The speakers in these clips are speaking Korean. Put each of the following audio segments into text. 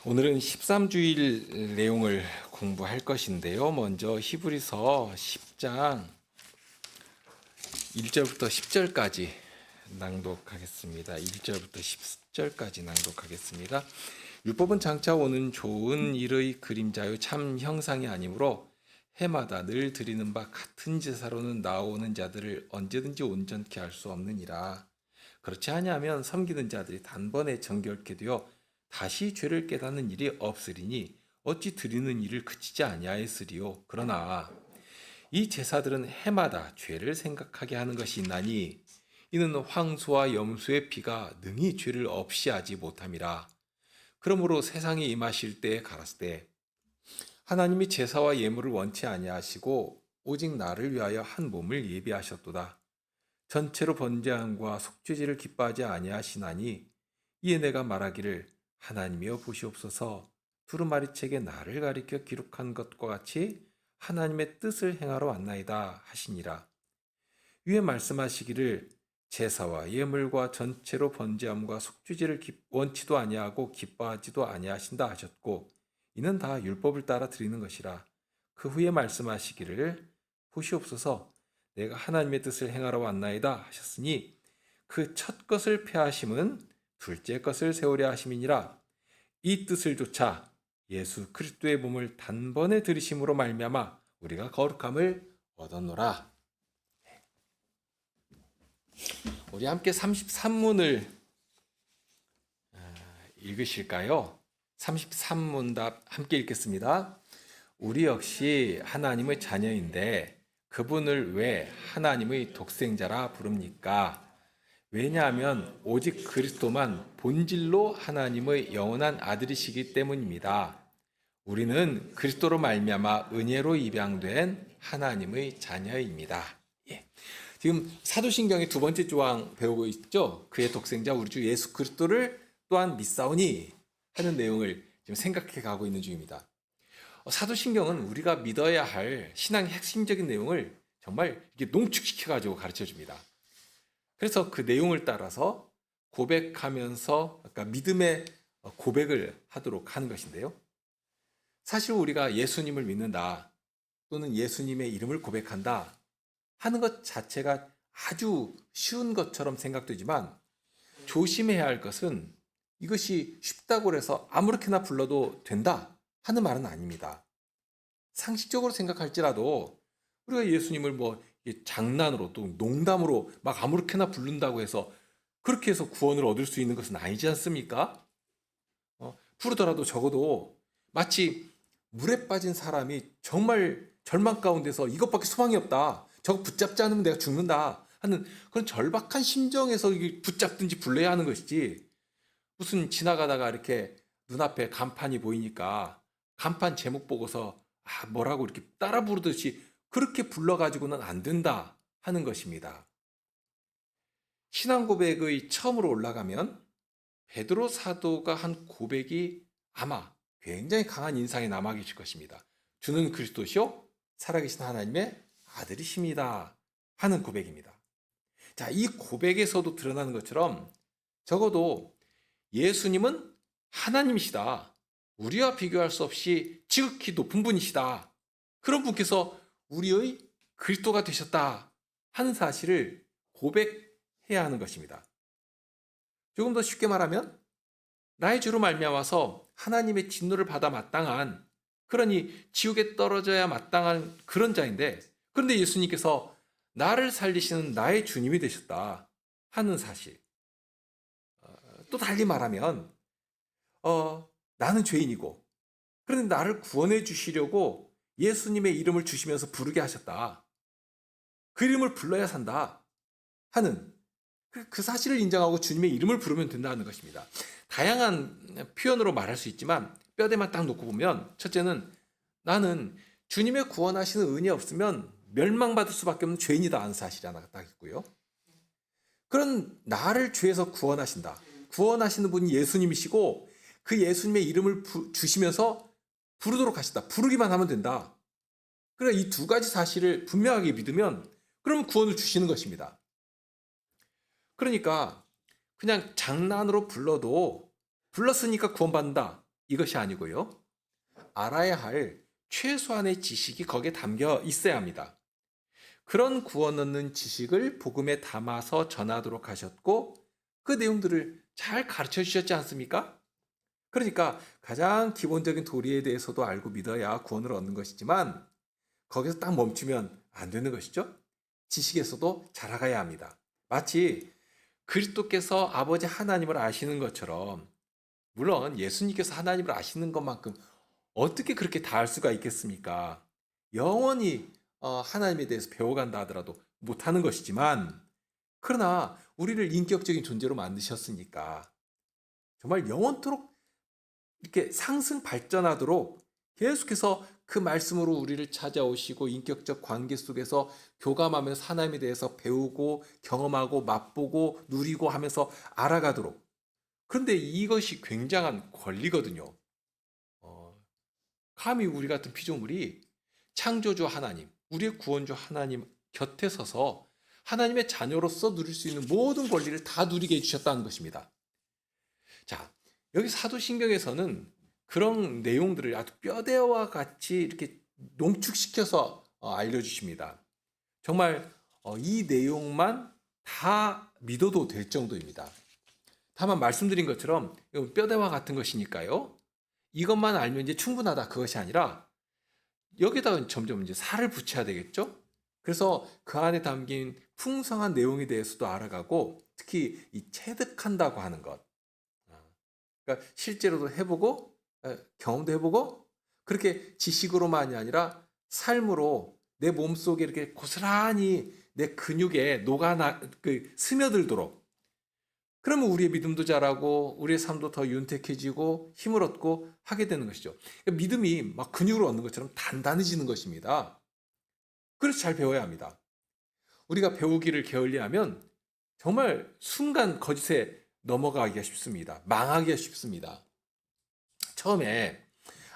오늘은 13주일 내용을 공부할 것인데요. 먼저 히브리서 10장 1절부터 10절까지 낭독하겠습니다. 1절부터 10절까지 낭독하겠습니다. 율법은 장차 오는 좋은 일의 그림자요 참 형상이 아니므로 해마다 늘 드리는 바 같은 제사로는 나오는 자들을 언제든지 온전케 할 수 없느니라. 그렇지 아니하면 섬기는 자들이 단번에 정결케 되어 다시 죄를 깨닫는 일이 없으리니 어찌 드리는 일을 그치지 아니하였으리요. 그러나 이 제사들은 해마다 죄를 생각하게 하는 것이 있나니 이는 황소와 염소의 피가 능히 죄를 없이 하지 못함이라. 그러므로 세상에 임하실 때에 가라사대 하나님이 제사와 예물을 원치 아니하시고 오직 나를 위하여 한 몸을 예비하셨도다. 전체로 번제함과 속죄제를 기뻐하지 아니하시나니 이에 내가 말하기를 하나님이여 보시옵소서 두루마리책에 나를 가리켜 기록한 것과 같이 하나님의 뜻을 행하러 왔나이다 하시니라. 위에 말씀하시기를 제사와 예물과 전체로 번제함과 속죄제를 원치도 아니하고 기뻐하지도 아니하신다 하셨고 이는 다 율법을 따라 드리는 것이라. 그 후에 말씀하시기를 보시옵소서 내가 하나님의 뜻을 행하러 왔나이다 하셨으니 그 첫 것을 폐하심은 둘째 것을 세우려 하심이니라. 이 뜻을 조차 예수 그리스도의 몸을 단번에 들이심으로 말미암아 우리가 거룩함을 얻었노라. 우리 함께 33문을 읽으실까요? 33문답 함께 읽겠습니다. 우리 역시 하나님의 자녀인데 그분을 왜 하나님의 독생자라 부릅니까? 왜냐하면 오직 그리스도만 본질로 하나님의 영원한 아들이시기 때문입니다. 우리는 그리스도로 말미암아 은혜로 입양된 하나님의 자녀입니다. 예. 지금 사도신경의 두 번째 조항 배우고 있죠. 그의 독생자 우리 주 예수 그리스도를 또한 믿사오니 하는 내용을 지금 생각해 가고 있는 중입니다. 사도신경은 우리가 믿어야 할 신앙의 핵심적인 내용을 정말 이렇게 농축시켜 가지고 가르쳐 줍니다. 그래서 그 내용을 따라서 고백하면서 그러니까 믿음의 고백을 하도록 하는 것인데요. 사실 우리가 예수님을 믿는다 또는 예수님의 이름을 고백한다 하는 것 자체가 아주 쉬운 것처럼 생각되지만 조심해야 할 것은 이것이 쉽다고 해서 아무렇게나 불러도 된다 하는 말은 아닙니다. 상식적으로 생각할지라도 우리가 예수님을 뭐 장난으로 또 농담으로 막 아무렇게나 부른다고 해서 그렇게 해서 구원을 얻을 수 있는 것은 아니지 않습니까? 부르더라도 적어도 마치 물에 빠진 사람이 정말 절망 가운데서 이것밖에 소망이 없다. 저거 붙잡지 않으면 내가 죽는다 하는 그런 절박한 심정에서 붙잡든지 불러야 하는 것이지 무슨 지나가다가 이렇게 눈앞에 간판이 보이니까 간판 제목 보고서 뭐라고 이렇게 따라 부르듯이 그렇게 불러가지고는 안 된다 하는 것입니다. 신앙 고백의 처음으로 올라가면 베드로 사도가 한 고백이 아마 굉장히 강한 인상에 남아 계실 것입니다. 주는 그리스도시요 살아계신 하나님의 아들이십니다 하는 고백입니다. 자, 이 고백에서도 드러나는 것처럼 적어도 예수님은 하나님이시다. 우리와 비교할 수 없이 지극히 높은 분이시다. 그런 분께서 우리의 그리스도가 되셨다 하는 사실을 고백해야 하는 것입니다. 조금 더 쉽게 말하면 나의 죄로 말미암아서 하나님의 진노를 받아 마땅한 그러니 지옥에 떨어져야 마땅한 그런 자인데 그런데 예수님께서 나를 살리시는 나의 주님이 되셨다 하는 사실. 또 달리 말하면 나는 죄인이고 그런데 나를 구원해 주시려고 예수님의 이름을 주시면서 부르게 하셨다. 그 이름을 불러야 산다 하는 그 사실을 인정하고 주님의 이름을 부르면 된다는 것입니다. 다양한 표현으로 말할 수 있지만 뼈대만 딱 놓고 보면 첫째는 나는 주님의 구원하시는 은혜 없으면 멸망받을 수밖에 없는 죄인이다 하는 사실이 하나 딱 있고요. 그런 나를 죄에서 구원하신다. 구원하시는 분이 예수님이시고 그 예수님의 이름을 주시면서 부르도록 하신다. 부르기만 하면 된다. 그러니까 이 두 가지 사실을 분명하게 믿으면 그러면 구원을 주시는 것입니다. 그러니까 그냥 장난으로 불러도 불렀으니까 구원받는다 이것이 아니고요. 알아야 할 최소한의 지식이 거기에 담겨 있어야 합니다. 그런 구원 얻는 지식을 복음에 담아서 전하도록 하셨고 그 내용들을 잘 가르쳐 주셨지 않습니까? 그러니까 가장 기본적인 도리에 대해서도 알고 믿어야 구원을 얻는 것이지만 거기서 딱 멈추면 안 되는 것이죠. 지식에서도 자라가야 합니다. 마치 그리스도께서 아버지 하나님을 아시는 것처럼, 물론 예수님께서 하나님을 아시는 것만큼 어떻게 그렇게 다 알 수가 있겠습니까? 영원히 하나님에 대해서 배워간다 하더라도 못하는 것이지만, 그러나 우리를 인격적인 존재로 만드셨으니까 정말 영원토록 이렇게 상승 발전하도록 계속해서 그 말씀으로 우리를 찾아오시고 인격적 관계 속에서 교감하면서 하나님에 대해서 배우고 경험하고 맛보고 누리고 하면서 알아가도록. 그런데 이것이 굉장한 권리거든요. 감히 우리 같은 피조물이 창조주 하나님, 우리의 구원주 하나님 곁에 서서 하나님의 자녀로서 누릴 수 있는 모든 권리를 다 누리게 해주셨다는 것입니다. 자, 여기 사도신경에서는 그런 내용들을 아주 뼈대와 같이 이렇게 농축시켜서 알려주십니다. 정말 이 내용만 다 믿어도 될 정도입니다. 다만 말씀드린 것처럼 뼈대와 같은 것이니까요. 이것만 알면 이제 충분하다, 그것이 아니라 여기다가 점점 이제 살을 붙여야 되겠죠? 그래서 그 안에 담긴 풍성한 내용에 대해서도 알아가고 특히 이 체득한다고 하는 것. 그러니까 실제로도 해보고 경험도 해보고 그렇게 지식으로만이 아니라 삶으로 내 몸속에 이렇게 고스란히 내 근육에 스며들도록, 그러면 우리의 믿음도 자라고 우리의 삶도 더 윤택해지고 힘을 얻고 하게 되는 것이죠. 그러니까 믿음이 막 근육을 얻는 것처럼 단단해지는 것입니다. 그래서 잘 배워야 합니다. 우리가 배우기를 게을리하면 정말 순간 거짓에 넘어가기가 쉽습니다. 망하기가 쉽습니다. 처음에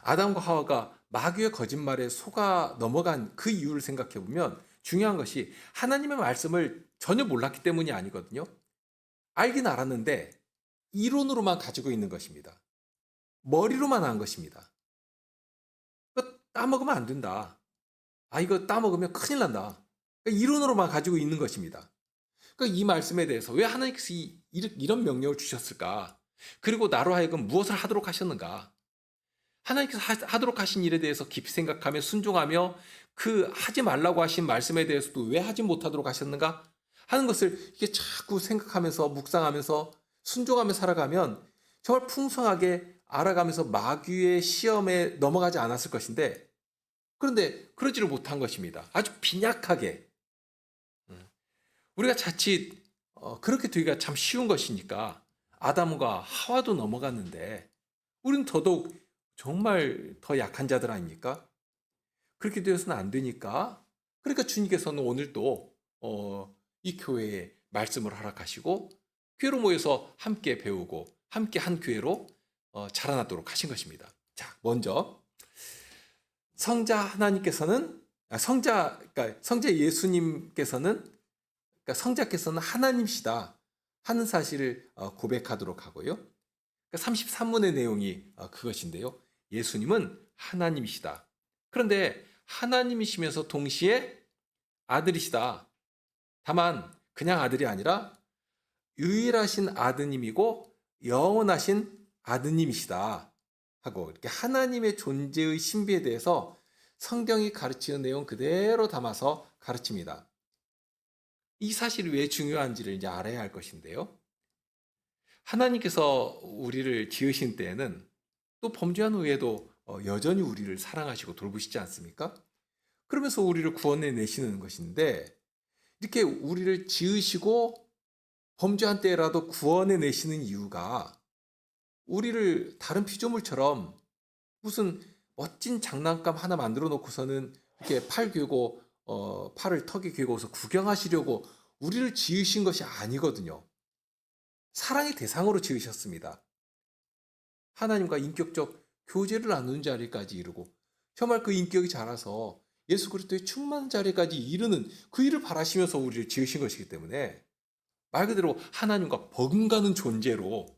아담과 하와가 마귀의 거짓말에 속아 넘어간 그 이유를 생각해 보면 중요한 것이 하나님의 말씀을 전혀 몰랐기 때문이 아니거든요. 알긴 알았는데 이론으로만 가지고 있는 것입니다. 머리로만 한 것입니다. 이거 따먹으면 안 된다. 이거 따먹으면 큰일 난다. 그러니까 이론으로만 가지고 있는 것입니다. 그러니까 이 말씀에 대해서 왜 하나님께서 이런 명령을 주셨을까? 그리고 나로 하여금 무엇을 하도록 하셨는가? 하나님께서 하도록 하신 일에 대해서 깊이 생각하며 순종하며 그 하지 말라고 하신 말씀에 대해서도 왜 하지 못하도록 하셨는가 하는 것을 이게 자꾸 생각하면서 묵상하면서 순종하며 살아가면 정말 풍성하게 알아가면서 마귀의 시험에 넘어가지 않았을 것인데, 그런데 그러지를 못한 것입니다. 아주 빈약하게. 우리가 자칫 그렇게 되기가 참 쉬운 것이니까 아담과 하와도 넘어갔는데 우리는 더더욱 정말 더 약한 자들 아닙니까? 그렇게 되어서는 안 되니까, 그러니까 주님께서는 오늘 또 이 교회에 말씀을 허락하시고 교회로 모여서 함께 배우고 함께 한 교회로 자라나도록 하신 것입니다. 자, 먼저 성자 예수님께서는, 그러니까 성자께서는 하나님이시다 하는 사실을 고백하도록 하고요. 그러니까 33문의 내용이 그것인데요. 예수님은 하나님이시다. 그런데 하나님이시면서 동시에 아들이시다. 다만 그냥 아들이 아니라 유일하신 아드님이고 영원하신 아드님이시다 하고, 이렇게 하나님의 존재의 신비에 대해서 성경이 가르치는 내용 그대로 담아서 가르칩니다. 이 사실이 왜 중요한지를 이제 알아야 할 것인데요. 하나님께서 우리를 지으신 때에는 또 범죄한 후에도 여전히 우리를 사랑하시고 돌보시지 않습니까? 그러면서 우리를 구원해 내시는 것인데, 이렇게 우리를 지으시고 범죄한 때라도 구원해 내시는 이유가 우리를 다른 피조물처럼 무슨 멋진 장난감 하나 만들어 놓고서는 이렇게 팔 괴고 팔을 턱에 괴고서 구경하시려고 우리를 지으신 것이 아니거든요. 사랑의 대상으로 지으셨습니다. 하나님과 인격적 교제를 나누는 자리까지 이르고 정말 그 인격이 자라서 예수 그리스도의 충만한 자리까지 이르는 그 일을 바라시면서 우리를 지으신 것이기 때문에 말 그대로 하나님과 버금가는 존재로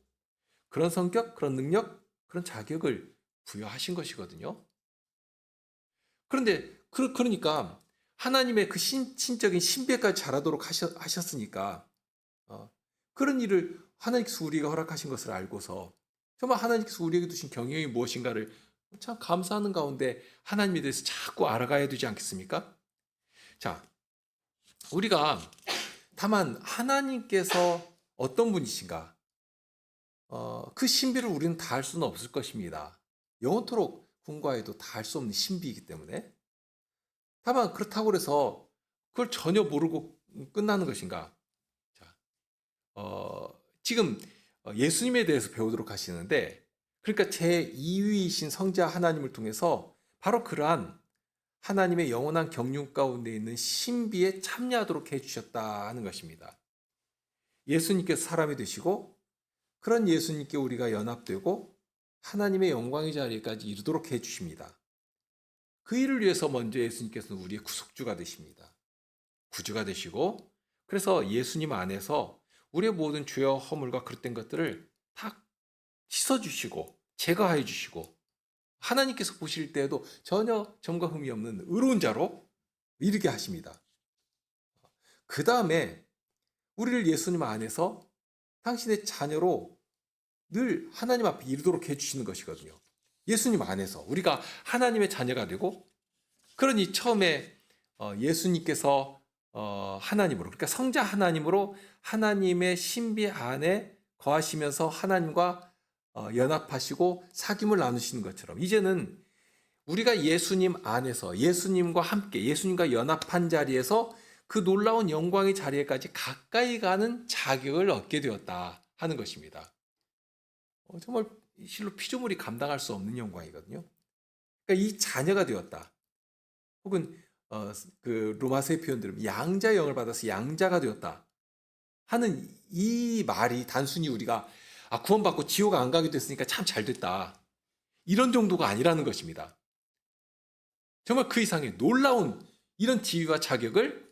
그런 성격, 그런 능력, 그런 자격을 부여하신 것이거든요. 그런데 그러니까 하나님의 그 신적인 신비까지 자라도록 하셨으니까 그런 일을 하나님께서 우리가 허락하신 것을 알고서 정말 하나님께서 우리에게 두신 경영이 무엇인가를 참 감사하는 가운데 하나님에 대해서 자꾸 알아가야 되지 않겠습니까? 자, 우리가 다만 하나님께서 어떤 분이신가? 그 신비를 우리는 다 알 수는 없을 것입니다. 영원토록 궁과해도 다 알 수 없는 신비이기 때문에. 다만 그렇다고 해서 그걸 전혀 모르고 끝나는 것인가? 자, 지금 예수님에 대해서 배우도록 하시는데, 그러니까 제2위이신 성자 하나님을 통해서 바로 그러한 하나님의 영원한 경륜 가운데 있는 신비에 참여하도록 해주셨다 하는 것입니다. 예수님께서 사람이 되시고 그런 예수님께 우리가 연합되고 하나님의 영광의 자리까지 이르도록 해주십니다. 그 일을 위해서 먼저 예수님께서는 우리의 구속주가 되십니다. 구주가 되시고 그래서 예수님 안에서 우리의 모든 죄와 허물과 그릇된 것들을 다 씻어주시고 제거해 주시고 하나님께서 보실 때에도 전혀 점과 흠이 없는 의로운 자로 이르게 하십니다. 그 다음에 우리를 예수님 안에서 당신의 자녀로 늘 하나님 앞에 이르도록 해주시는 것이거든요. 예수님 안에서 우리가 하나님의 자녀가 되고, 그러니 처음에 예수님께서 하나님으로, 그러니까 성자 하나님으로 하나님의 신비 안에 거하시면서 하나님과 연합하시고 사귐을 나누시는 것처럼 이제는 우리가 예수님 안에서 예수님과 함께 예수님과 연합한 자리에서 그 놀라운 영광의 자리에까지 가까이 가는 자격을 얻게 되었다 하는 것입니다. 정말 실로 피조물이 감당할 수 없는 영광이거든요. 그러니까 이 자녀가 되었다. 혹은 그 로마서의 표현대로 양자의 영을 받아서 양자가 되었다 하는 이 말이 단순히 우리가 구원받고 지옥 안 가게 됐으니까 참 잘 됐다 이런 정도가 아니라는 것입니다. 정말 그 이상의 놀라운 이런 지위와 자격을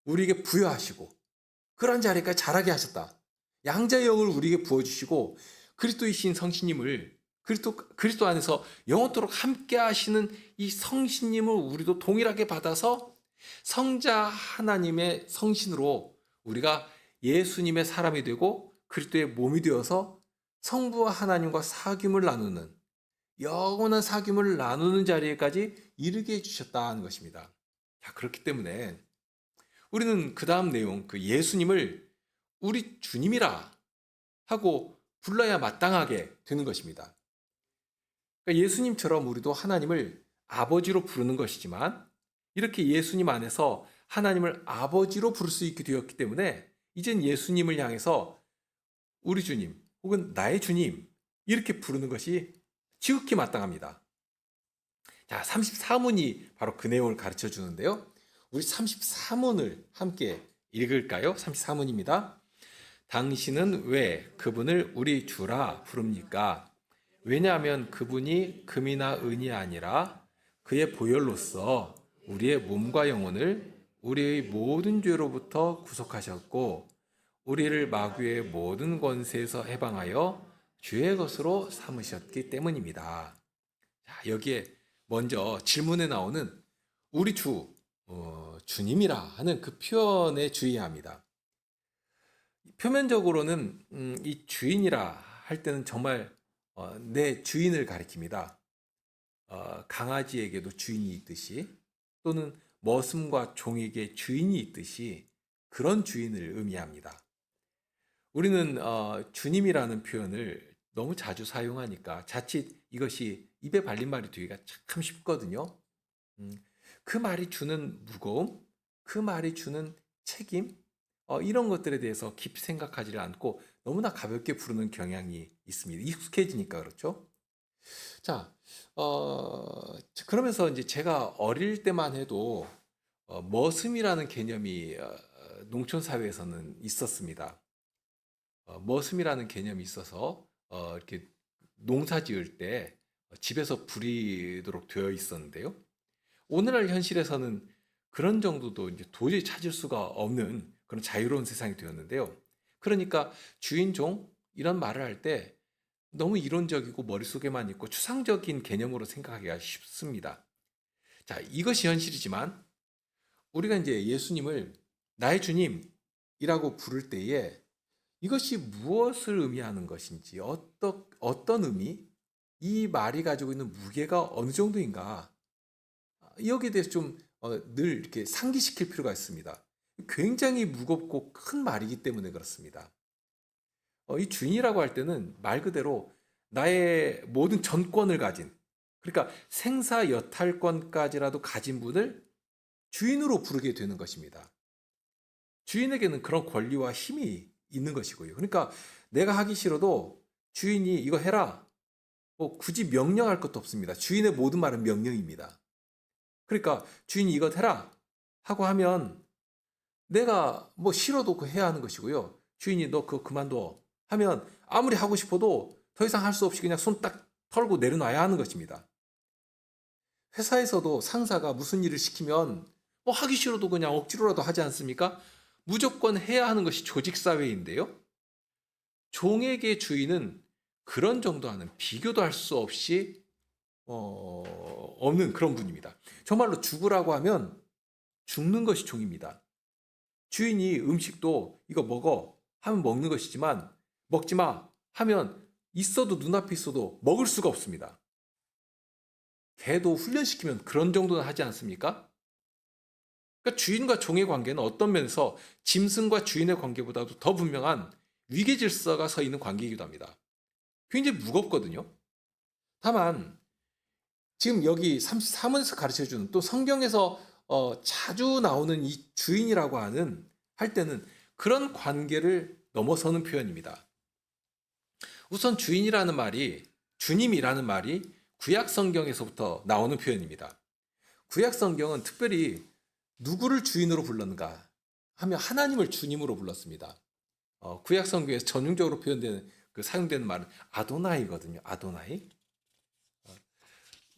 우리에게 부여하시고 그러한 자리까지 자라게 하셨다. 양자의 영을 우리에게 부어주시고 그리스도이신 성신님을 그리스도 안에서 영원토록 함께 하시는 이 성신님을 우리도 동일하게 받아서 성자 하나님의 성신으로 우리가 예수님의 사람이 되고 그리스도의 몸이 되어서 성부와 하나님과 사귐을 나누는 영원한 사귐을 나누는 자리에까지 이르게 해주셨다는 것입니다. 자, 그렇기 때문에 우리는 그 다음 내용, 그 예수님을 우리 주님이라 하고 불러야 마땅하게 되는 것입니다. 그러니까 예수님처럼 우리도 하나님을 아버지로 부르는 것이지만 이렇게 예수님 안에서 하나님을 아버지로 부를 수 있게 되었기 때문에 이젠 예수님을 향해서 우리 주님 혹은 나의 주님 이렇게 부르는 것이 지극히 마땅합니다. 자, 34문이 바로 그 내용을 가르쳐 주는데요. 우리 34문을 함께 읽을까요? 34문입니다. 당신은 왜 그분을 우리 주라 부릅니까? 왜냐하면 그분이 금이나 은이 아니라 그의 보혈로서 우리의 몸과 영혼을 우리의 모든 죄로부터 구속하셨고 우리를 마귀의 모든 권세에서 해방하여 주의 것으로 삼으셨기 때문입니다. 자, 여기에 먼저 질문에 나오는 우리 주, 주님이라 하는 그 표현에 주의해야 합니다. 표면적으로는 이 주인이라 할 때는 정말 내 주인을 가리킵니다. 강아지에게도 주인이 있듯이 또는 머슴과 종에게 주인이 있듯이 그런 주인을 의미합니다. 우리는 주님이라는 표현을 너무 자주 사용하니까 자칫 이것이 입에 발린 말이 되기가 참 쉽거든요. 그 말이 주는 무거움, 그 말이 주는 책임, 이런 것들에 대해서 깊이 생각하지 않고 너무나 가볍게 부르는 경향이 있습니다. 익숙해지니까 그렇죠. 자, 그러면서 이제 제가 어릴 때만 해도 머슴이라는 개념이 농촌 사회에서는 있었습니다. 머슴이라는 개념이 있어서 이렇게 농사 지을 때 집에서 부리도록 되어 있었는데요. 오늘날 현실에서는 그런 정도도 이제 도저히 찾을 수가 없는 그런 자유로운 세상이 되었는데요. 그러니까 주인종 이런 말을 할 때 너무 이론적이고 머릿속에만 있고 추상적인 개념으로 생각하기가 쉽습니다. 자, 이것이 현실이지만 우리가 이제 예수님을 나의 주님이라고 부를 때에 이것이 무엇을 의미하는 것인지, 어떤 의미, 이 말이 가지고 있는 무게가 어느 정도인가, 여기에 대해서 좀 늘 이렇게 상기시킬 필요가 있습니다. 굉장히 무겁고 큰 말이기 때문에 그렇습니다. 이 주인이라고 할 때는 말 그대로 나의 모든 전권을 가진, 그러니까 생사 여탈권까지라도 가진 분을 주인으로 부르게 되는 것입니다. 주인에게는 그런 권리와 힘이 있는 것이고요. 그러니까 내가 하기 싫어도 주인이 이거 해라, 굳이 명령할 것도 없습니다. 주인의 모든 말은 명령입니다. 그러니까 주인이 이거 해라 하고 하면 내가 뭐 싫어도 그 해야 하는 것이고요. 주인이 너 그거 그만둬 하면 아무리 하고 싶어도 더 이상 할 수 없이 그냥 손 딱 털고 내려놔야 하는 것입니다. 회사에서도 상사가 무슨 일을 시키면 뭐 하기 싫어도 그냥 억지로라도 하지 않습니까? 무조건 해야 하는 것이 조직사회인데요. 종에게 주인은 그런 정도 하는 비교도 할 수 없이 없는 그런 분입니다. 정말로 죽으라고 하면 죽는 것이 종입니다. 주인이 음식도 이거 먹어 하면 먹는 것이지만 먹지 마 하면 있어도 눈앞에 있어도 먹을 수가 없습니다. 개도 훈련시키면 그런 정도는 하지 않습니까? 그러니까 주인과 종의 관계는 어떤 면에서 짐승과 주인의 관계보다도 더 분명한 위계 질서가 서 있는 관계이기도 합니다. 굉장히 무겁거든요. 다만 지금 여기 33원에서 가르쳐주는 또 성경에서 자주 나오는 이 주인이라고 할 때는 그런 관계를 넘어서는 표현입니다. 우선 주인이라는 말이, 주님이라는 말이 구약 성경에서부터 나오는 표현입니다. 구약 성경은 특별히 누구를 주인으로 불렀는가 하면 하나님을 주님으로 불렀습니다. 구약 성경에서 전용적으로 사용되는 말은 아도나이거든요. 아도나이.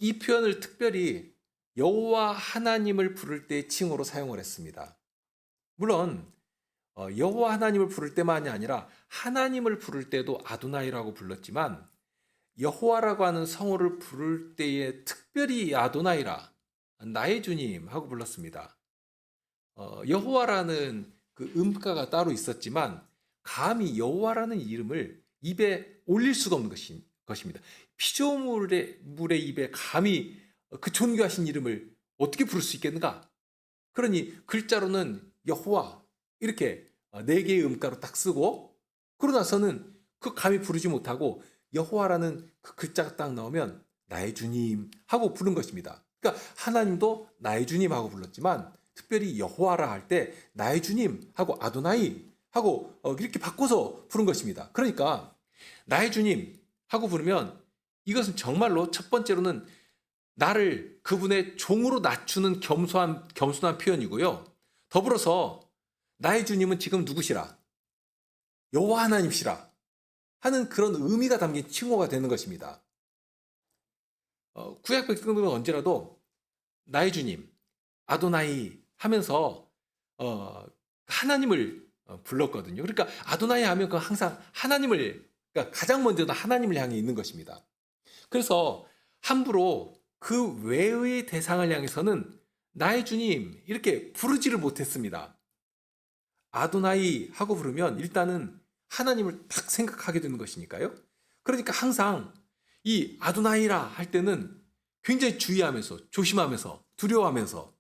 이 표현을 특별히 여호와 하나님을 부를 때 칭호로 사용을 했습니다. 물론 여호와 하나님을 부를 때만이 아니라 하나님을 부를 때도 아도나이라고 불렀지만 여호와라고 하는 성호를 부를 때에 특별히 아도나이라, 나의 주님 하고 불렀습니다. 여호와라는 그 음가가 따로 있었지만 감히 여호와라는 이름을 입에 올릴 수가 없는 것입니다. 피조물의 입에 감히 그 존귀하신 이름을 어떻게 부를 수 있겠는가? 그러니 글자로는 여호와 이렇게 네 개의 음가로 딱 쓰고, 그러고 나서는 그 감히 부르지 못하고 여호와라는 그 글자가 딱 나오면 나의 주님 하고 부른 것입니다. 그러니까 하나님도 나의 주님 하고 불렀지만 특별히 여호와라 할 때 나의 주님 하고 아도나이 하고 이렇게 바꿔서 부른 것입니다. 그러니까 나의 주님 하고 부르면 이것은 정말로 첫 번째로는 나를 그분의 종으로 낮추는 겸손한 표현이고요. 더불어서 나의 주님은 지금 누구시라? 여호와 하나님시라 하는 그런 의미가 담긴 칭호가 되는 것입니다. 구약 백성들은 언제라도 나의 주님, 아도나이 하면서 하나님을 불렀거든요. 그러니까 아도나이 하면 그 항상 하나님을, 그러니까 가장 먼저는 하나님을 향해 있는 것입니다. 그래서 함부로 그 외의 대상을 향해서는 나의 주님 이렇게 부르지를 못했습니다. 아도나이 하고 부르면 일단은 하나님을 딱 생각하게 되는 것이니까요. 그러니까 항상 이 아도나이라 할 때는 굉장히 주의하면서 조심하면서 두려워하면서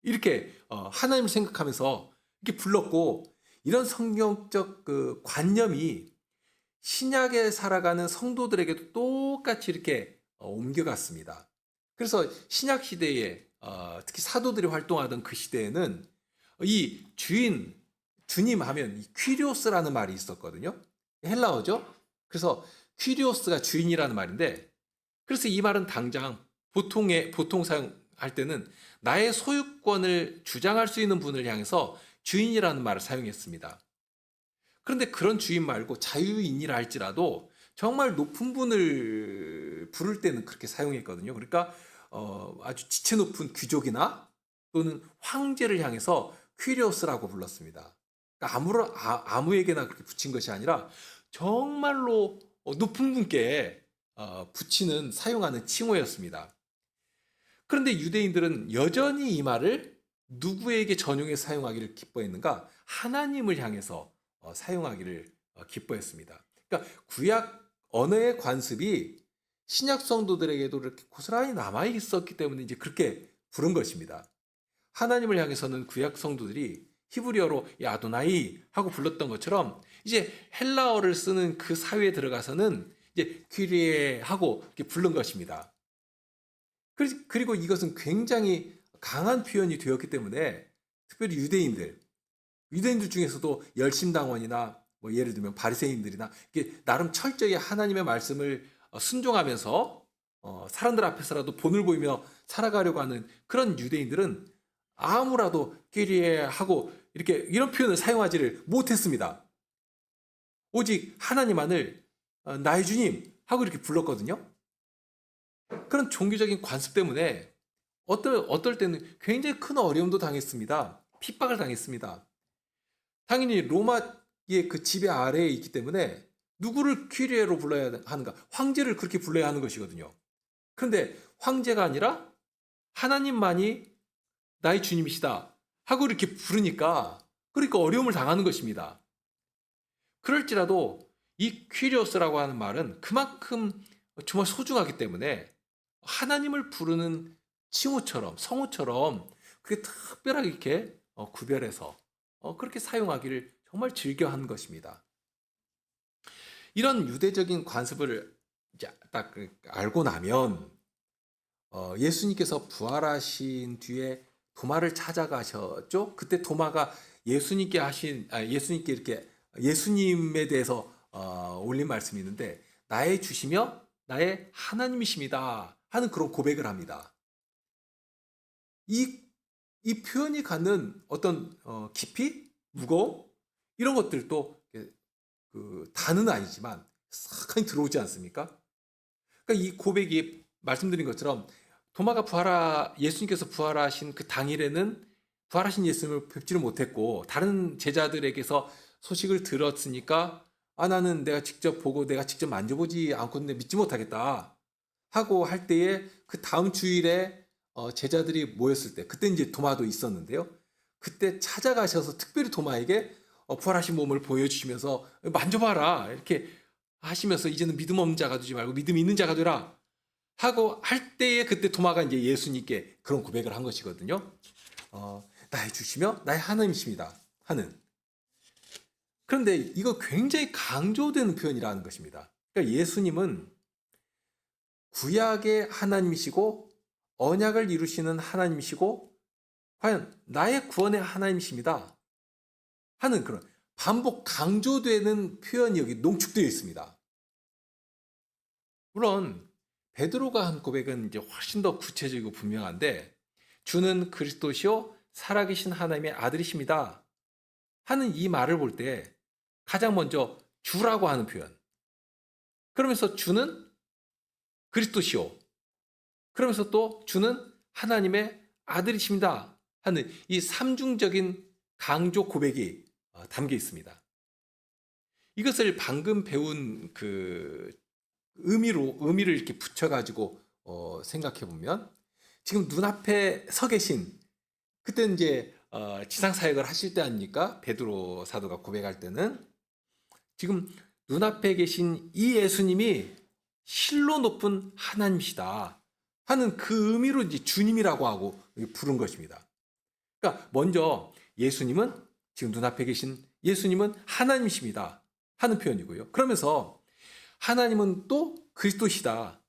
이렇게 하나님을 생각하면서 이렇게 불렀고, 이런 성경적 그 관념이 신약에 살아가는 성도들에게도 똑같이 이렇게 옮겨갔습니다. 그래서 신약 시대에 특히 사도들이 활동하던 그 시대에는 이 주님 하면 이 퀴리오스라는 말이 있었거든요. 헬라어죠. 그래서 퀴리오스가 주인이라는 말인데, 그래서 이 말은 당장 보통 사용할 때는 나의 소유권을 주장할 수 있는 분을 향해서 주인이라는 말을 사용했습니다. 그런데 그런 주인 말고 자유인이라 할지라도 정말 높은 분을 부를 때는 그렇게 사용했거든요. 그러니까 아주 지체 높은 귀족이나 또는 황제를 향해서 퀴리오스라고 불렀습니다. 그러니까 아무에게나 그렇게 붙인 것이 아니라 정말로 높은 분께 붙이는 사용하는 칭호였습니다. 그런데 유대인들은 여전히 이 말을 누구에게 전용해 사용하기를 기뻐했는가? 하나님을 향해서 사용하기를 기뻐했습니다. 그러니까 구약 언어의 관습이 신약 성도들에게도 이렇게 고스란히 남아 있었기 때문에 이제 그렇게 부른 것입니다. 하나님을 향해서는 구약 성도들이 히브리어로 야도나이 하고 불렀던 것처럼 이제 헬라어를 쓰는 그 사회에 들어가서는 이제 kyrie 하고 이렇게 부른 것입니다. 그리고 이것은 굉장히 강한 표현이 되었기 때문에 특별히 유대인들 중에서도 열심당원이나 뭐 예를 들면 바리새인들이나 이게 나름 철저히 하나님의 말씀을 순종하면서 사람들 앞에서라도 본을 보이며 살아가려고 하는 그런 유대인들은 아무라도 끼리에 하고 이렇게 이런 표현을 사용하지를 못했습니다. 오직 하나님만을 나의 주님 하고 이렇게 불렀거든요. 그런 종교적인 관습 때문에 어떨 때는 굉장히 큰 어려움도 당했습니다. 핍박을 당했습니다. 당연히 로마의 그 지배 아래에 있기 때문에 누구를 퀴리에로 불러야 하는가? 황제를 그렇게 불러야 하는 것이거든요. 그런데 황제가 아니라 하나님만이 나의 주님이시다 하고 이렇게 부르니까 그러니까 어려움을 당하는 것입니다. 그럴지라도 이 퀴리오스라고 하는 말은 그만큼 정말 소중하기 때문에 하나님을 부르는 칭호처럼 성호처럼 그게 특별하게 이렇게 구별해서 그렇게 사용하기를 정말 즐겨한 것입니다. 이런 유대적인 관습을 이제 딱 알고 나면 예수님께서 부활하신 뒤에 도마를 찾아가셨죠. 그때 도마가 예수님께 이렇게 예수님에 대해서 올린 말씀이 있는데 나의 주시며 나의 하나님이십니다 하는 그런 고백을 합니다. 이 표현이 갖는 어떤 깊이, 무거움 이런 것들도 다는 아니지만 싹하니 들어오지 않습니까? 그러니까 이 고백이 말씀드린 것처럼 예수님께서 부활하신 그 당일에는 부활하신 예수님을 뵙지를 못했고 다른 제자들에게서 소식을 들었으니까 나는 내가 직접 보고 내가 직접 만져보지 않고는 믿지 못하겠다 하고 할 때에 그 다음 주일에 제자들이 모였을 때 그때 이제 도마도 있었는데요. 그때 찾아가셔서 특별히 도마에게 부활하신 몸을 보여주시면서 만져봐라 이렇게 하시면서 이제는 믿음 없는 자가 되지 말고 믿음 있는 자가 되라 하고 할 때에 그때 도마가 이제 예수님께 그런 고백을 한 것이거든요. 나의 주시며 나의 하나님이십니다 하는. 그런데 이거 굉장히 강조되는 표현이라는 것입니다. 그러니까 예수님은 구약의 하나님이시고 언약을 이루시는 하나님이시고 과연 나의 구원의 하나님이십니다 하는 그런 반복 강조되는 표현이 여기 농축되어 있습니다. 물론 베드로가 한 고백은 이제 훨씬 더 구체적이고 분명한데 주는 그리스도시요 살아계신 하나님의 아들이십니다 하는 이 말을 볼 때 가장 먼저 주라고 하는 표현, 그러면서 주는 그리스도시요, 그러면서 또 주는 하나님의 아들이십니다 하는 이 삼중적인 강조 고백이 담겨 있습니다. 이것을 방금 배운 그 의미를 이렇게 붙여가지고 생각해 보면 지금 눈앞에 서 계신 그때 이제 지상 사역을 하실 때 아닙니까? 베드로 사도가 고백할 때는 지금 눈앞에 계신 이 예수님이 실로 높은 하나님이시다 하는 그 의미로 이제 주님이라고 하고 부른 것입니다. 그러니까 먼저 예수님은 지금 눈앞에 계신 예수님은 하나님이십니다 하는 표현이고요. 그러면서 하나님은 또 그리스도시다.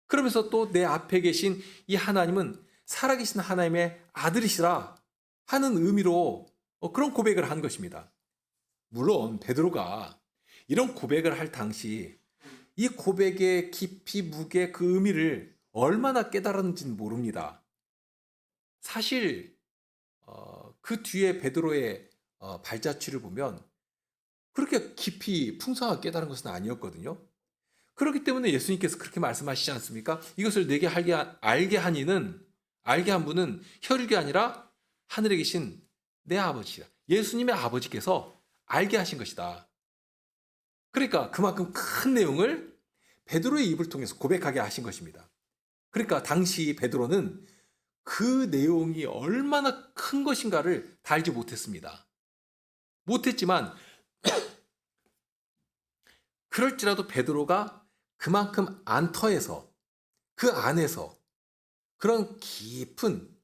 그러면서 또 내 앞에 계신 이 하나님은 살아계신 하나님의 아들이시라 하는 의미로 그런 고백을 한 것입니다. 물론 베드로가 이런 고백을 할 당시 이 고백의 깊이, 무게, 그 의미를 얼마나 깨달았는지는 모릅니다. 사실 그 뒤에 베드로의 발자취를 보면 그렇게 깊이 풍성하게 깨달은 것은 아니었거든요. 그렇기 때문에 예수님께서 그렇게 말씀하시지 않습니까? 이것을 내게 알게 한 분은 혈육이 아니라 하늘에 계신 내 아버지다. 예수님의 아버지께서 알게 하신 것이다. 그러니까 그만큼 큰 내용을 베드로의 입을 통해서 고백하게 하신 것입니다. 그러니까 당시 베드로는 그 내용이 얼마나 큰 것인가를 다 알지 못했습니다. 못했지만 그럴지라도 베드로가 그만큼 안터에서 그 안에서 그런 깊은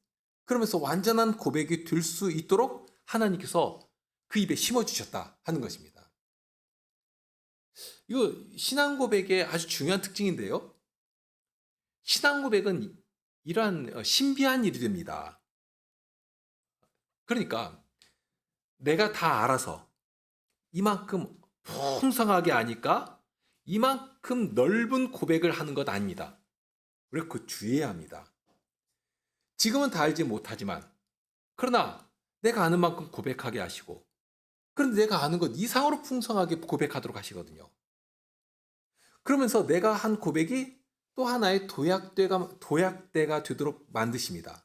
그러면서 완전한 고백이 될 수 있도록 하나님께서 그 입에 심어주셨다 하는 것입니다. 이거 신앙 고백의 아주 중요한 특징인데요. 신앙 고백은 이러한 신비한 일이 됩니다. 그러니까 내가 다 알아서 이만큼 풍성하게 아니까 이만큼 넓은 고백을 하는 것 아닙니다. 우리가 그 주의해야 합니다. 지금은 다 알지 못하지만 그러나 내가 아는 만큼 고백하게 하시고 그런데 내가 아는 것 이상으로 풍성하게 고백하도록 하시거든요. 그러면서 내가 한 고백이 또 하나의 도약대가 되도록 만드십니다.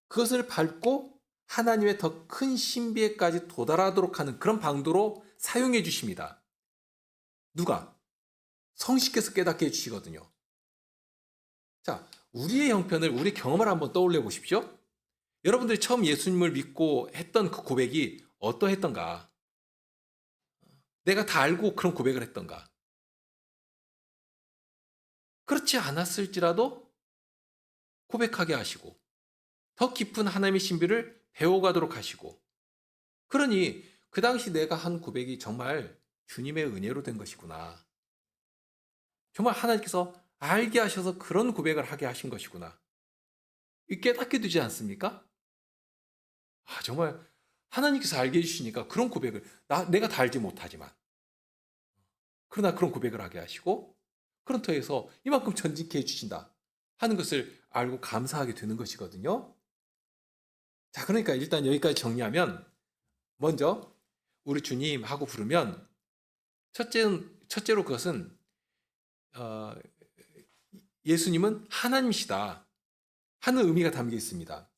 그것을 밟고 하나님의 더 큰 신비에까지 도달하도록 하는 그런 방도로 사용해 주십니다. 누가? 성신께서 깨닫게 해주시거든요. 자, 우리의 형편을, 우리 경험을 한번 떠올려 보십시오. 여러분들이 처음 예수님을 믿고 했던 그 고백이 어떠했던가? 내가 다 알고 그런 고백을 했던가? 그렇지 않았을지라도 고백하게 하시고 더 깊은 하나님의 신비를 배워가도록 하시고 그러니 그 당시 내가 한 고백이 정말 주님의 은혜로 된 것이구나. 정말 하나님께서 알게 하셔서 그런 고백을 하게 하신 것이구나. 깨닫게 되지 않습니까? 정말 하나님께서 알게 해주시니까 그런 고백을 내가 다 알지 못하지만 그러나 그런 고백을 하게 하시고 그런 터에서 이만큼 전진케 해주신다 하는 것을 알고 감사하게 되는 것이거든요. 자, 그러니까 일단 여기까지 정리하면 먼저 우리 주님 하고 부르면 첫째로 그것은 예수님은 하나님이시다 하는 의미가 담겨 있습니다.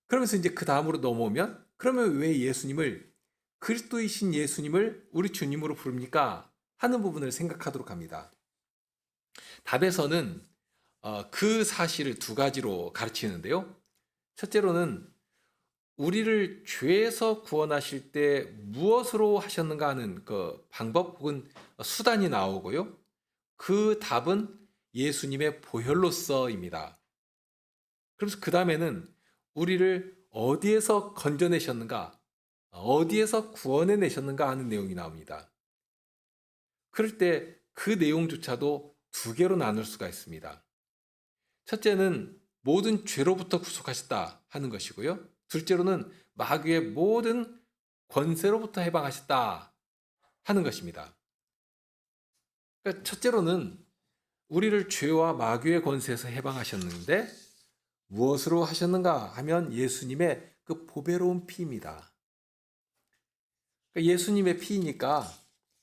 그러면서 이제 그 다음으로 넘어오면 그러면 왜 예수님을 그리스도이신 예수님을 우리 주님으로 부릅니까? 하는 부분을 생각하도록 합니다. 답에서는 그 사실을 두 가지로 가르치는데요. 첫째로는 우리를 죄에서 구원하실 때 무엇으로 하셨는가 하는 그 방법 혹은 수단이 나오고요. 그 답은 예수님의 보혈로서입니다. 그래서 그 다음에는 우리를 어디에서 건져내셨는가, 어디에서 구원해내셨는가 하는 내용이 나옵니다. 그럴 때 그 내용조차도 두 개로 나눌 수가 있습니다. 첫째는 모든 죄로부터 구속하셨다 하는 것이고요. 둘째로는 마귀의 모든 권세로부터 해방하셨다 하는 것입니다. 그러니까 첫째로는 우리를 죄와 마귀의 권세에서 해방하셨는데 무엇으로 하셨는가 하면 예수님의 그 보배로운 피입니다. 그러니까 예수님의 피이니까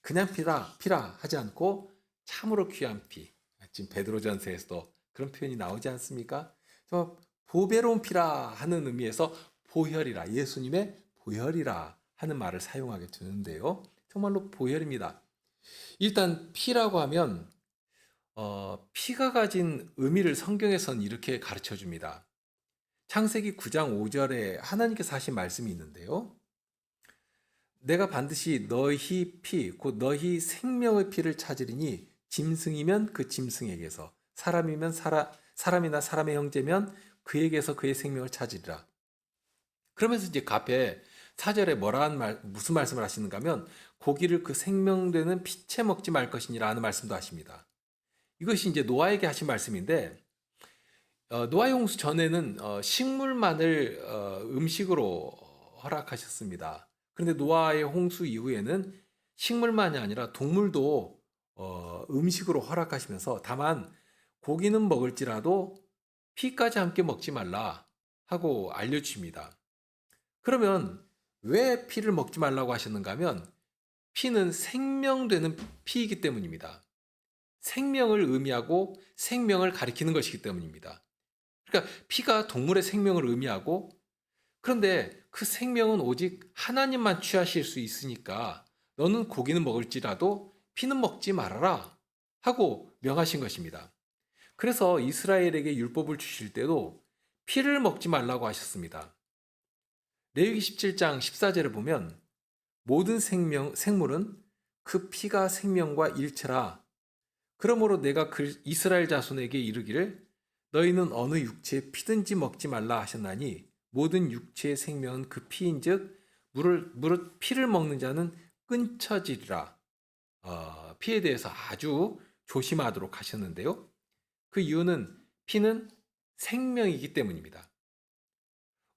그냥 피라 하지 않고 참으로 귀한 피. 지금 베드로전서에서도 그런 표현이 나오지 않습니까? 보배로운 피라 하는 의미에서 보혈이라, 예수님의 보혈이라 하는 말을 사용하게 되는데요. 정말로 보혈입니다. 일단 피라고 하면 피가 가진 의미를 성경에서는 이렇게 가르쳐 줍니다. 창세기 9장 5절에 하나님께서 하신 말씀이 있는데요. 내가 반드시 너희 피, 곧 너희 생명의 피를 찾으리니 짐승이면 그 짐승에게서 사람이면 사람이나 사람의 형제면 그에게서 그의 생명을 찾으리라. 그러면서 이제 그 앞에 4절에 무슨 말씀을 하시는가 하면 고기를 그 생명되는 피채 먹지 말 것이니라 하는 말씀도 하십니다. 이것이 이제 노아에게 하신 말씀인데 노아의 홍수 전에는 식물만을 음식으로 허락하셨습니다. 그런데 노아의 홍수 이후에는 식물만이 아니라 동물도 음식으로 허락하시면서 다만 고기는 먹을지라도 피까지 함께 먹지 말라 하고 알려주십니다. 그러면 왜 피를 먹지 말라고 하셨는가 하면 피는 생명되는 피이기 때문입니다. 생명을 의미하고 생명을 가리키는 것이기 때문입니다. 그러니까 피가 동물의 생명을 의미하고 그런데 그 생명은 오직 하나님만 취하실 수 있으니까 너는 고기는 먹을지라도 피는 먹지 말아라 하고 명하신 것입니다. 그래서 이스라엘에게 율법을 주실 때도 피를 먹지 말라고 하셨습니다. 레위기 17장 14절에 보면 모든 생물은 그 피가 생명과 일체라. 그러므로 내가 이스라엘 자손에게 이르기를 너희는 어느 육체의 피든지 먹지 말라 하셨나니 모든 육체의 생명은 그 피인즉 무릇 피를 먹는 자는 끊쳐지리라. 피에 대해서 아주 조심하도록 하셨는데요. 그 이유는 피는 생명이기 때문입니다.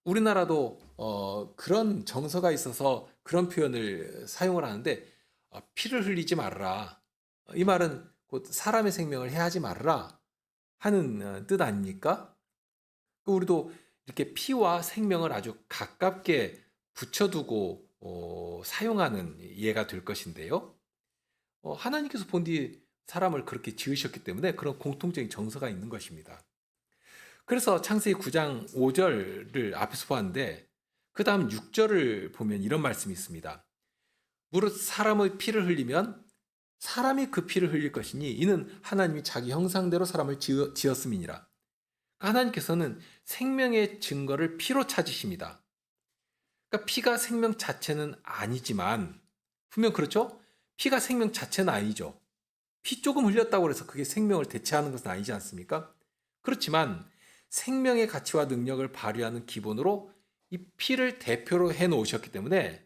우리나라도 그런 정서가 있어서 그런 표현을 사용을 하는데 피를 흘리지 말아라. 이 말은 곧 사람의 생명을 해하지 말아라 하는 뜻 아닙니까? 우리도 이렇게 피와 생명을 아주 가깝게 붙여두고 사용하는 예가 될 것인데요. 하나님께서 본디 사람을 그렇게 지으셨기 때문에 그런 공통적인 정서가 있는 것입니다. 그래서 창세기 9장 5절을 앞에서 보았는데 그 다음 6절을 보면 이런 말씀이 있습니다. 무릇 사람의 피를 흘리면 사람이 그 피를 흘릴 것이니 이는 하나님이 자기 형상대로 사람을 지었음이니라. 하나님께서는 생명의 증거를 피로 찾으십니다. 그러니까 피가 생명 자체는 아니지만 분명 그렇죠? 피가 생명 자체는 아니죠. 피 조금 흘렸다고 해서 그게 생명을 대체하는 것은 아니지 않습니까? 그렇지만 생명의 가치와 능력을 발휘하는 기본으로 이 피를 대표로 해 놓으셨기 때문에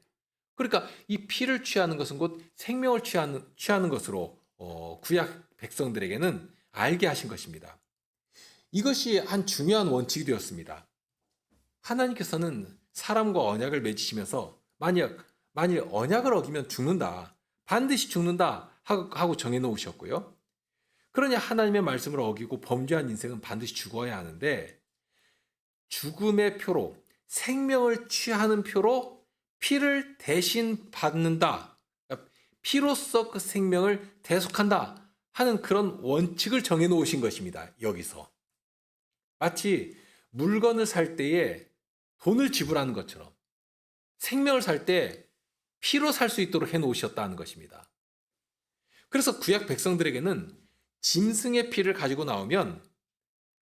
그러니까 이 피를 취하는 것은 곧 생명을 취하는 것으로 구약 백성들에게는 알게 하신 것입니다. 이것이 한 중요한 원칙이 되었습니다. 하나님께서는 사람과 언약을 맺으시면서 만일 언약을 어기면 죽는다. 반드시 죽는다 하고 정해놓으셨고요. 그러니 하나님의 말씀을 어기고 범죄한 인생은 반드시 죽어야 하는데 죽음의 표로 생명을 취하는 표로 피를 대신 받는다. 그러니까 피로써 그 생명을 대속한다 하는 그런 원칙을 정해놓으신 것입니다. 여기서. 마치 물건을 살 때에 돈을 지불하는 것처럼 생명을 살 때 피로 살 수 있도록 해놓으셨다는 것입니다. 그래서 구약 백성들에게는 짐승의 피를 가지고 나오면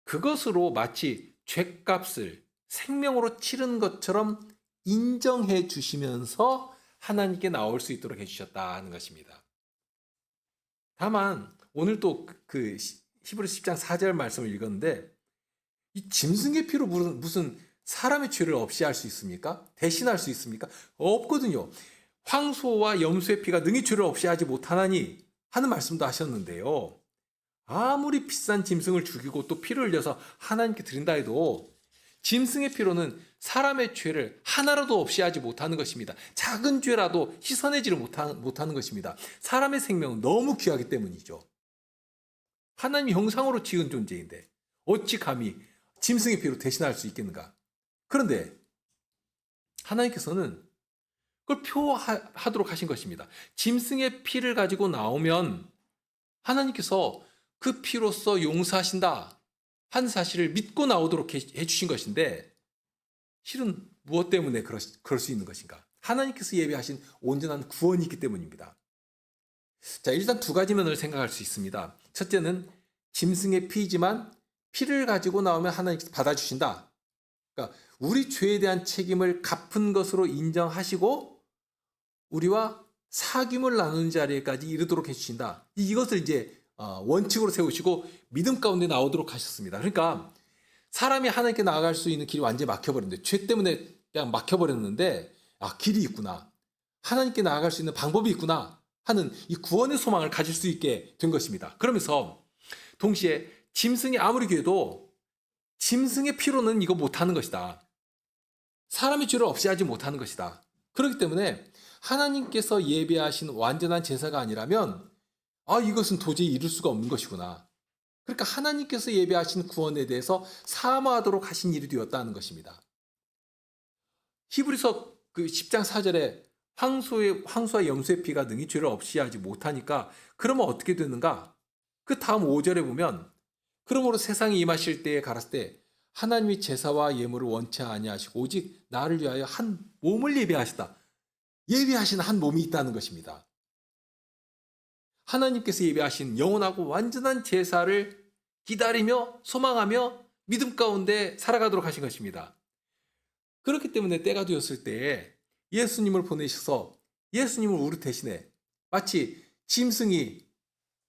그것으로 마치 죗값을 생명으로 치른 것처럼 인정해 주시면서 하나님께 나올 수 있도록 해주셨다는 것입니다. 다만 오늘 또 그 히브리서 10장 4절 말씀을 읽었는데 이 짐승의 피로 무슨 사람의 죄를 없이 할 수 있습니까? 대신할 수 있습니까? 없거든요. 황소와 염소의 피가 능히 죄를 없이 하지 못하나니 하는 말씀도 하셨는데요. 아무리 비싼 짐승을 죽이고 또 피를 흘려서 하나님께 드린다 해도 짐승의 피로는 사람의 죄를 하나라도 없이 하지 못하는 것입니다. 작은 죄라도 씻어내지를 못하는 것입니다. 사람의 생명은 너무 귀하기 때문이죠. 하나님 형상으로 지은 존재인데 어찌 감히 짐승의 피로 대신할 수 있겠는가? 그런데 하나님께서는 그걸 표하도록 하신 것입니다. 짐승의 피를 가지고 나오면 하나님께서 그 피로써 용서하신다 한 사실을 믿고 나오도록 해주신 것인데 실은 무엇 때문에 그럴 수 있는 것인가? 하나님께서 예비하신 온전한 구원이 있기 때문입니다. 자, 일단 두 가지 면을 생각할 수 있습니다. 첫째는 짐승의 피이지만 피를 가지고 나오면 하나님께서 받아주신다. 그러니까 우리 죄에 대한 책임을 갚은 것으로 인정하시고 우리와 사귐을 나누는 자리에까지 이르도록 해주신다. 이것을 이제 원칙으로 세우시고 믿음 가운데 나오도록 하셨습니다. 그러니까 사람이 하나님께 나아갈 수 있는 길이 완전히 막혀버렸는데 죄 때문에 그냥 막혀버렸는데 길이 있구나. 하나님께 나아갈 수 있는 방법이 있구나 하는 이 구원의 소망을 가질 수 있게 된 것입니다. 그러면서 동시에 짐승이 아무리 귀해도 짐승의 피로는 이거 못하는 것이다. 사람의 죄를 없이 하지 못하는 것이다. 그렇기 때문에 하나님께서 예배하신 완전한 제사가 아니라면 이것은 도저히 이룰 수가 없는 것이구나. 그러니까 하나님께서 예배하신 구원에 대해서 사모하도록 하신 일이 되었다는 것입니다. 히브리서 그 10장 4절에 황소와 염소의 피가 능히 죄를 없이 하지 못하니까 그러면 어떻게 되는가? 그 다음 5절에 보면 그러므로 세상에 임하실 때에 가랐을 때 하나님이 제사와 예물을 원치 아니하시고 오직 나를 위하여 한 몸을 예배하시다. 예비하신 한 몸이 있다는 것입니다. 하나님께서 예비하신 영원하고 완전한 제사를 기다리며 소망하며 믿음 가운데 살아가도록 하신 것입니다. 그렇기 때문에 때가 되었을 때에 예수님을 보내셔서 예수님을 우리 대신에 마치 짐승이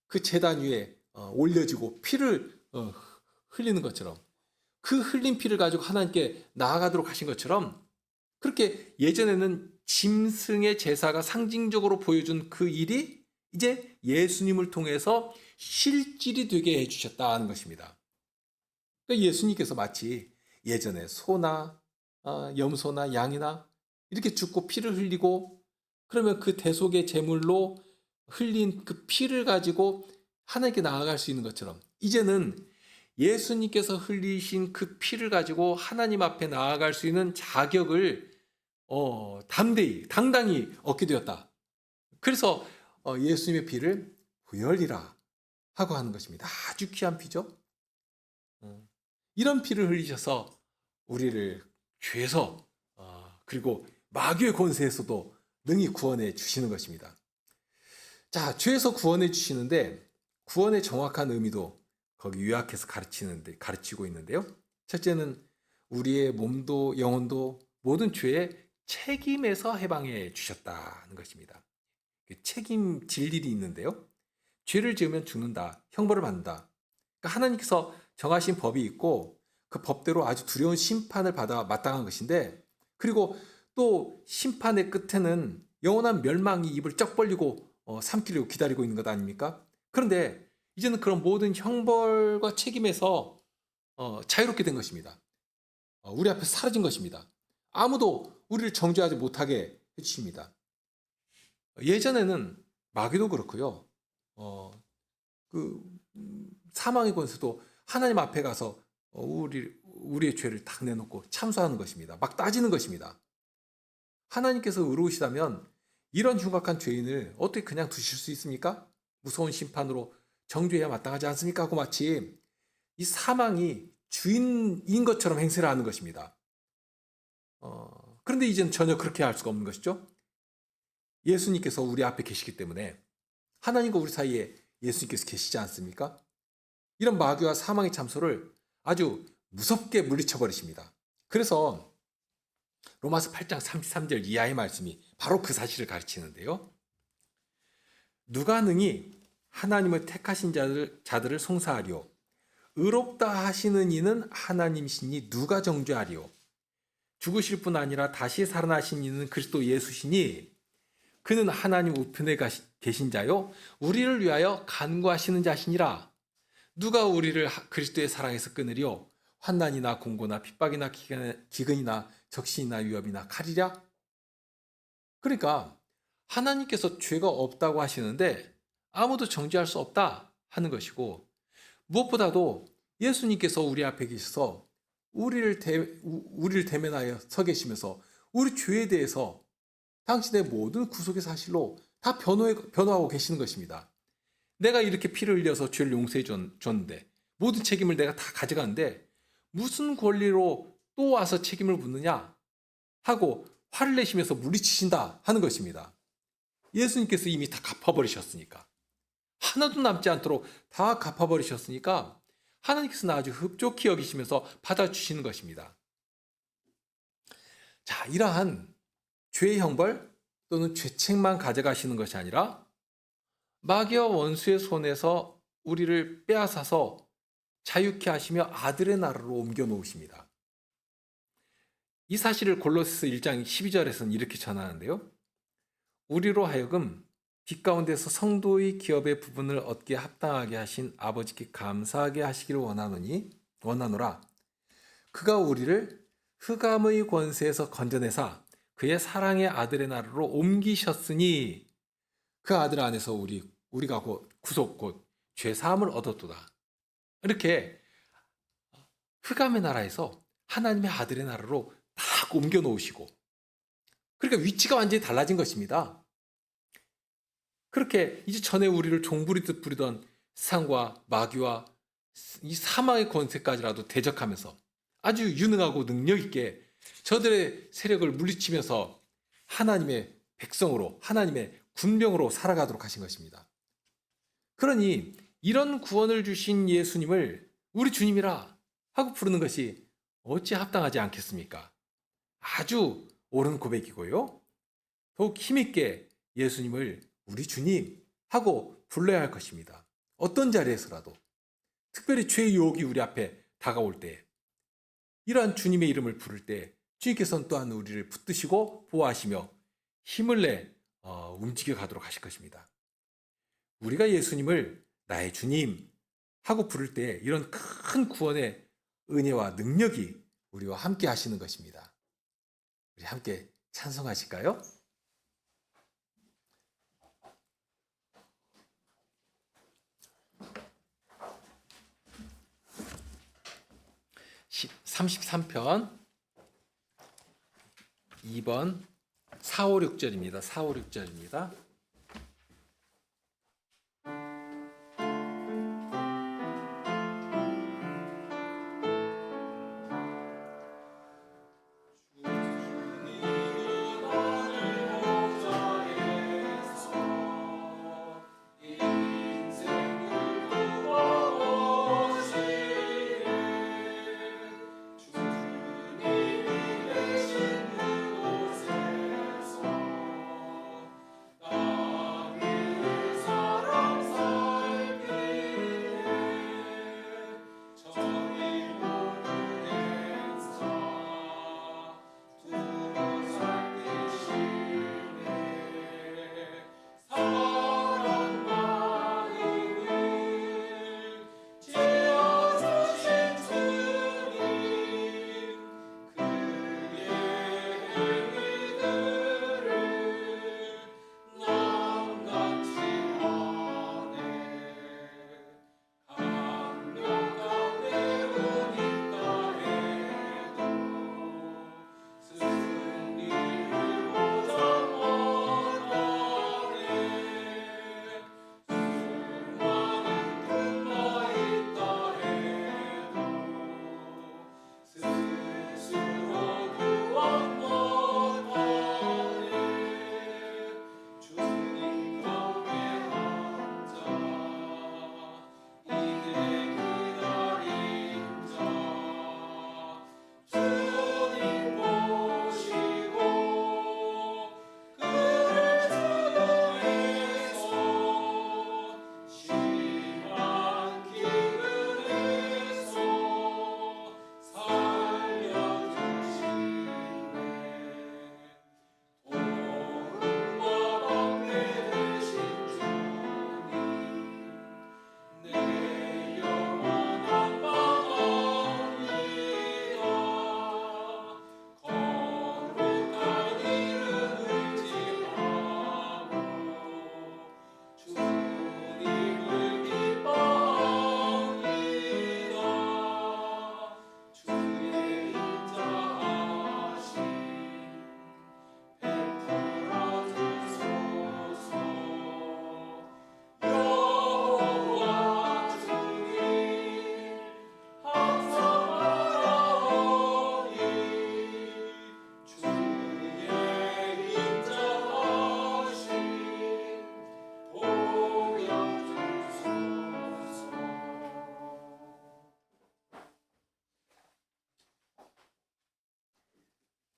그 제단 위에 올려지고 피를 흘리는 것처럼 그 흘린 피를 가지고 하나님께 나아가도록 하신 것처럼 그렇게 예전에는 짐승의 제사가 상징적으로 보여준 그 일이 이제 예수님을 통해서 실질이 되게 해주셨다는 것입니다. 그러니까 예수님께서 마치 예전에 소나 염소나 양이나 이렇게 죽고 피를 흘리고 그러면 그 대속의 제물로 흘린 그 피를 가지고 하나님께 나아갈 수 있는 것처럼 이제는 예수님께서 흘리신 그 피를 가지고 하나님 앞에 나아갈 수 있는 자격을 당당히 얻게 되었다. 그래서 예수님의 피를 부열리라 하고 하는 것입니다. 아주 귀한 피죠. 이런 피를 흘리셔서 우리를 죄에서 그리고 마귀의 권세에서도 능히 구원해 주시는 것입니다. 자, 죄에서 구원해 주시는데 구원의 정확한 의미도 거기 요약해서 가르치고 있는데요. 첫째는 우리의 몸도 영혼도 모든 죄의 책임에서 해방해 주셨다는 것입니다. 책임질 일이 있는데요. 죄를 지으면 죽는다, 형벌을 받는다. 그러니까 하나님께서 정하신 법이 있고 그 법대로 아주 두려운 심판을 받아 마땅한 것인데 그리고 또 심판의 끝에는 영원한 멸망이 입을 쩍 벌리고 삼키려고 기다리고 있는 것 아닙니까? 그런데 이제는 그런 모든 형벌과 책임에서 자유롭게 된 것입니다. 우리 앞에서 사라진 것입니다. 아무도 우리를 정죄하지 못하게 해주십니다. 예전에는 마귀도 그렇고요. 사망의 권세도 하나님 앞에 가서 우리의 죄를 딱 내놓고 참소하는 것입니다. 막 따지는 것입니다. 하나님께서 의로우시다면 이런 흉악한 죄인을 어떻게 그냥 두실 수 있습니까? 무서운 심판으로 정죄해야 마땅하지 않습니까? 하고 마치 이 사망이 주인인 것처럼 행세를 하는 것입니다. 그런데 이제는 전혀 그렇게 할 수가 없는 것이죠. 예수님께서 우리 앞에 계시기 때문에 하나님과 우리 사이에 예수님께서 계시지 않습니까? 이런 마귀와 사망의 참소를 아주 무섭게 물리쳐 버리십니다. 그래서 로마서 8장 33절 이하의 말씀이 바로 그 사실을 가르치는데요. 누가 능히 하나님을 택하신 자들을 송사하리요 의롭다 하시는 이는 하나님이시니 누가 정죄하리요 죽으실 뿐 아니라 다시 살아나신 이는 그리스도 예수시니 그는 하나님 우편에 계신 자요 우리를 위하여 간구하시는 자시니라. 누가 우리를 그리스도의 사랑에서 끊으리요 환난이나 공고나 핍박이나 기근이나 적신이나 위협이나 칼이랴. 그러니까 하나님께서 죄가 없다고 하시는데 아무도 정죄할 수 없다 하는 것이고 무엇보다도 예수님께서 우리 앞에 계셔서 우리를 대면하여 서 계시면서 우리 죄에 대해서 당신의 모든 구속의 사실로 다 변호하고 계시는 것입니다. 내가 이렇게 피를 흘려서 죄를 용서해 줬는데 모든 책임을 내가 다 가져가는데 무슨 권리로 또 와서 책임을 묻느냐 하고 화를 내시면서 물리치신다 하는 것입니다. 예수님께서 이미 다 갚아버리셨으니까 하나도 남지 않도록 다 갚아버리셨으니까 하나님께서는 아주 흡족히 여기시면서 받아주시는 것입니다. 자, 이러한 죄의 형벌 또는 죄책만 가져가시는 것이 아니라 마귀와 원수의 손에서 우리를 빼앗아서 자유케 하시며 아들의 나라로 옮겨 놓으십니다. 이 사실을 골로새서 1장 12절에서는 이렇게 전하는데요. 우리로 하여금 빛 가운데서 성도의 기업의 부분을 얻게 합당하게 하신 아버지께 감사하게 하시기를 원하노라. 그가 우리를 흑암의 권세에서 건져내사 그의 사랑의 아들의 나라로 옮기셨으니 그 아들 안에서 우리가 곧 구속 곧 죄사함을 얻었도다. 이렇게 흑암의 나라에서 하나님의 아들의 나라로 딱 옮겨 놓으시고 그러니까 위치가 완전히 달라진 것입니다. 그렇게 이제 전에 우리를 종부리듯 부리던 세상과 마귀와 이 사망의 권세까지라도 대적하면서 아주 유능하고 능력 있게 저들의 세력을 물리치면서 하나님의 백성으로 하나님의 군병으로 살아가도록 하신 것입니다. 그러니 이런 구원을 주신 예수님을 우리 주님이라 하고 부르는 것이 어찌 합당하지 않겠습니까? 아주 옳은 고백이고요. 더욱 힘있게 예수님을 우리 주님 하고 불러야 할 것입니다. 어떤 자리에서라도, 특별히 죄의 유혹이 우리 앞에 다가올 때, 이러한 주님의 이름을 부를 때 주님께서는 또한 우리를 붙드시고 보호하시며 힘을 내 움직여 가도록 하실 것입니다. 우리가 예수님을 나의 주님 하고 부를 때 이런 큰 구원의 은혜와 능력이 우리와 함께 하시는 것입니다. 우리 함께 찬송하실까요? 시 33편 2번 4, 5, 6절입니다. 4, 5, 6절입니다.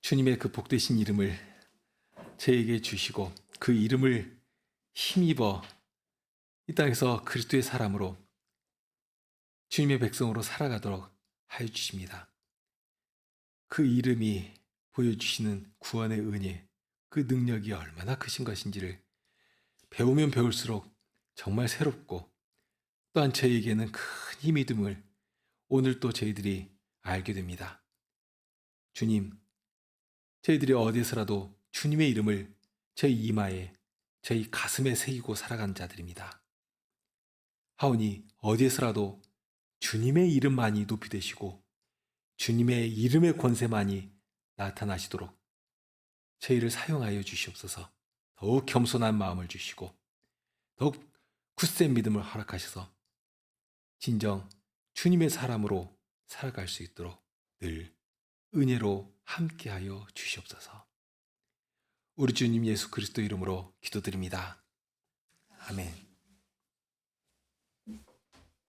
주님의 그 복되신 이름을 저에게 주시고 그 이름을 힘입어 이 땅에서 그리스도의 사람으로 주님의 백성으로 살아가도록 하여 주십니다. 그 이름이 보여주시는 구원의 은혜, 그 능력이 얼마나 크신 것인지를 배우면 배울수록 정말 새롭고 또한 저에게는 큰 힘이 됨을 오늘 또 저희들이 알게 됩니다. 주님, 저희들이 어디서라도 주님의 이름을 저희 이마에, 저희 가슴에 새기고 살아간 자들입니다. 하오니 어디에서라도 주님의 이름만이 높이 되시고 주님의 이름의 권세만이 나타나시도록 저희를 사용하여 주시옵소서. 더욱 겸손한 마음을 주시고 더욱 굳센 믿음을 허락하셔서 진정 주님의 사람으로 살아갈 수 있도록 늘 은혜로 함께하여 주시옵소서. 우리 주님 예수 그리스도 이름으로 기도드립니다. 아멘.